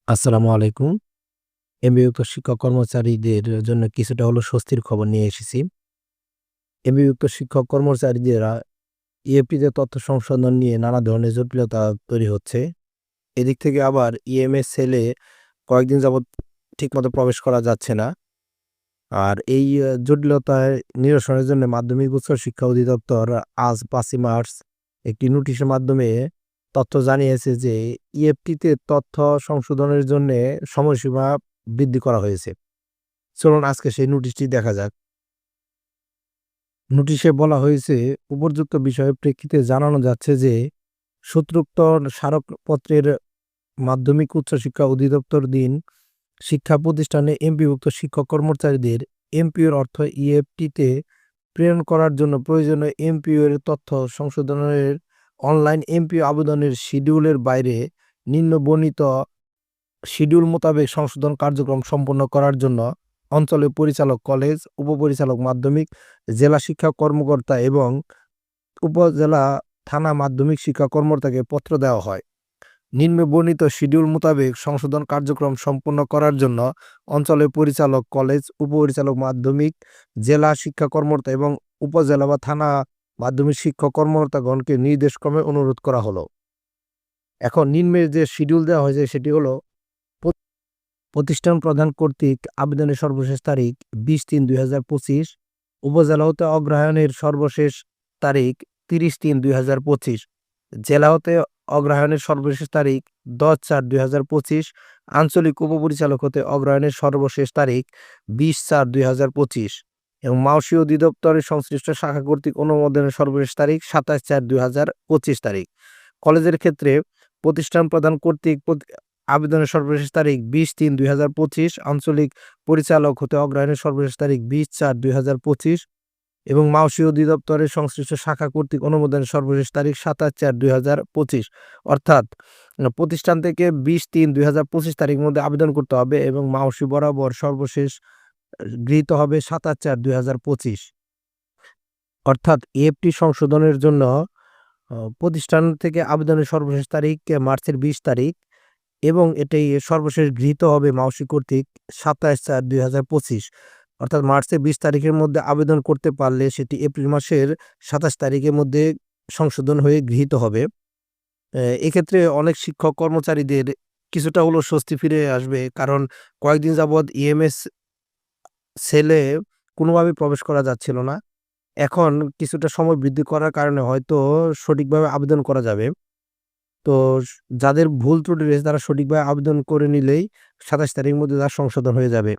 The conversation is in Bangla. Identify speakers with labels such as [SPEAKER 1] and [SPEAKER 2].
[SPEAKER 1] আসসালামু আলাইকুম। এমবিভুক্ত শিক্ষক কর্মচারীদের জন্য কিছুটা হলেও স্বস্তির খবর নিয়ে এসেছি। এমবিভুক্ত শিক্ষক কর্মচারীদেরা ইএফটিতে তথ্য সংশোধন নিয়ে নানা ধরনের জটিলতা তৈরি হচ্ছে। এদিক থেকে আবার ইএমএস সেলে কয়েকদিন যাবৎ ঠিকমতো প্রবেশ করা যাচ্ছে না। আর এই জটিলতায় নিরসনের জন্য মাধ্যমিক উচ্চ শিক্ষা অধিদপ্তর আজ ৫ই মার্চ একটি নোটিশের মাধ্যমে তথ্য জানিয়েছে যে ইএফটিতে তথ্য সংশোধনের জন্যে সময়সীমা বৃদ্ধি করা হয়েছে। চলুন আজকে সেই নোটিশটি দেখা যাক। নোটিশে বলা হয়েছে, উপর্যুক্ত বিষয়ের প্রেক্ষিতে জানানো যাচ্ছে যে সূত্রোক্ত স্মারকপত্রের মাধ্যমিক উচ্চ শিক্ষা অধিদপ্তর দিন শিক্ষা প্রতিষ্ঠানে এমপিভুক্ত শিক্ষক কর্মচারীদের এমপিওর অর্থ ইএফটিতে প্রেরণ করার জন্য প্রয়োজনীয় এমপিও এর তথ্য সংশোধনের অনলাইন এমপিও আবেদনের শিডিউলের বাইরে নিম্ন বর্ণিত শিডিউল মোতাবেক সংশোধন কার্যক্রম সম্পন্ন করার জন্য অঞ্চলের পরিচালক কলেজ, উপপরিচালক মাধ্যমিক, জেলা শিক্ষা কর্মকর্তা এবং উপজেলা থানা মাধ্যমিক শিক্ষা কর্মকর্তাকে পত্র দেওয়া হয়। নিম্নে বর্ণিত শিডিউল মোতাবেক সংশোধন কার্যক্রম সম্পন্ন করার জন্য অঞ্চলের পরিচালক কলেজ, উপপরিচালক মাধ্যমিক, জেলা শিক্ষা কর্মকর্তা এবং উপজেলা বা থানা মাধ্যমিক শিক্ষক কর্মকর্তাগণকে নির্দেশক্রমে অনুরোধ করা হলো। এখন নিম্নে যে শিডিউল দেওয়া হয়েছে সেটি হলো, প্রতিষ্ঠান প্রদান কর্তৃক আবেদনের সর্বশেষ তারিখ 20/3/2025, উপজেলা হতে অগ্রহায়ণের সর্বশেষ তারিখ 30/3/2025, জেলা হতে অগ্রহায়ণের সর্বশেষ তারিখ 10/4/2025, আঞ্চলিক উপপরিচালক হতে অগ্রহায়ণের সর্বশেষ তারিখ 20/4/2025 এবং মাওসী অধিদপ্তরের সংশ্লিষ্ট শাখা কর্তৃক অনুমোদনের সর্বশেষ তারিখ 27/4/2025 তারিখ। কলেজের ক্ষেত্রে প্রতিষ্ঠান প্রদান কর্তৃক আবেদনের সর্বশেষ তারিখ 20/3/2025, আঞ্চলিক পরিচালক হতে অগ্রহায়ণের সর্বশেষ তারিখ 20/4/2025 এবং মাওসী অধিদপ্তরের সংশ্লিষ্ট শাখা কর্তৃক অনুমোদনের সর্বশেষ তারিখ 27/4/2025। অর্থাৎ প্রতিষ্ঠান থেকে 20/3/2025 তারিখের মধ্যে আবেদন করতে হবে এবং মাওসী বরাবর সর্বশেষ গৃহীত হবে 27/4/2025। অর্থাৎ এএফটি সংশোধনের জন্য প্রতিষ্ঠান থেকে আবেদনের সর্বশেষ তারিখ মার্চের 20 তারিখ এবং এটাই সর্বশেষ গৃহীত হবে মাওসী কর্তৃক 27/4/2025। অর্থাৎ মার্চের 20 তারিখের মধ্যে আবেদন করতে পারলে সেটি এপ্রিল মাসের 27 তারিখের মধ্যে সংশোধন হয়ে গৃহীত হবে। এক্ষেত্রে অনেক শিক্ষক কর্মচারীদের কিছুটা হলেও স্বস্তি ফিরে আসবে, কারণ কয়েকদিন যাবৎ ইএমএস সেলে কোনোভাবেই প্রবেশ করা যাচ্ছিল না। এখন কিছুটা সময় বৃদ্ধি করার কারণে হয়তো সঠিকভাবে আবেদন করা যাবে। তো যাদের ভুল ত্রুটি রয়েছে তারা সঠিকভাবে আবেদন করে নিলেই 27 তারিখের মধ্যে তার সংশোধন হয়ে যাবে।